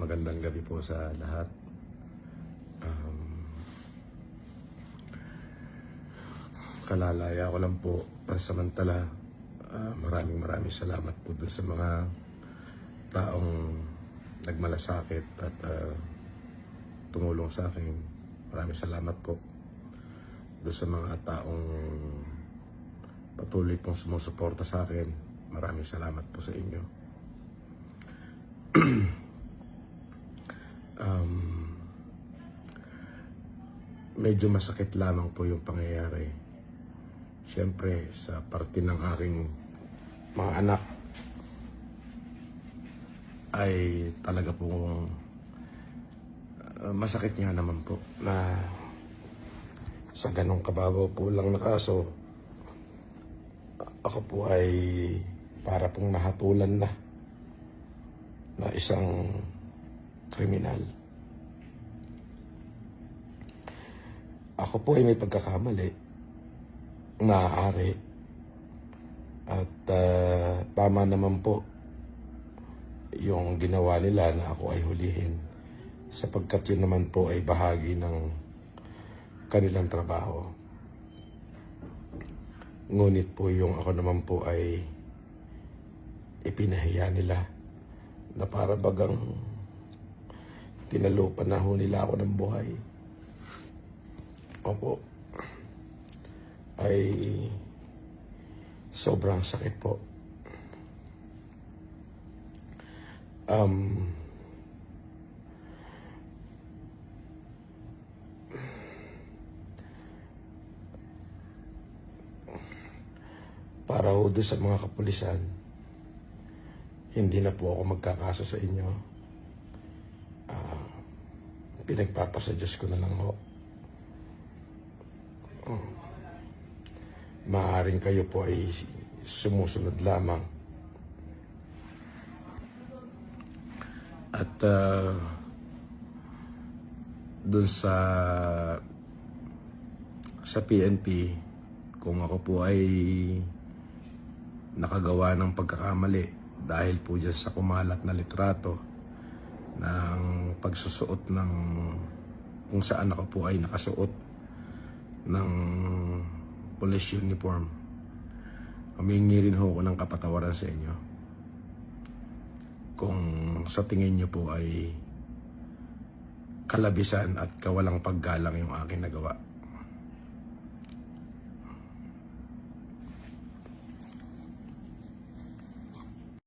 magandang gabi po sa lahat. Kalalaya ko lang po pansamantala. Maraming salamat po doon sa mga taong nagmalasakit at tumulong sa akin. Maraming salamat po doon sa mga taong patuloy pong sumusuporta sa akin. Maraming salamat po sa inyo. Medyo masakit lamang po yung pangyayari. Siyempre, sa parte ng aking mga anak ay talaga pong masakit nga naman po na sa ganong kababaw po lang na kaso, ako po ay para pong nahatulan na isang kriminal. Ako po ay may pagkakamali, maaari, at tama naman po yung ginawa nila na ako ay hulihin, sapagkat yun naman po ay bahagi ng kanilang trabaho. Ngunit po yung ako naman po ay ipinahiya nila na para bagang tinalupan na ho nila ako ng buhay. Opo, ay sobrang sakit po. Para ho doon sa mga kapulisan, hindi na po ako magkakaso sa inyo. Pinagpapasa Diyos ko na lang ho. Maaaring kayo po ay sumusunod lamang. At dun sa PNP, kung ako po ay nakagawa ng pagkakamali dahil po dyan sa kumalat na litrato ng pagsusuot ng kung saan ako po ay nakasuot ng police uniform, humingi rin ho ako ng kapatawaran sa inyo kung sa tingin nyo po ay kalabisan at kawalang paggalang yung aking nagawa.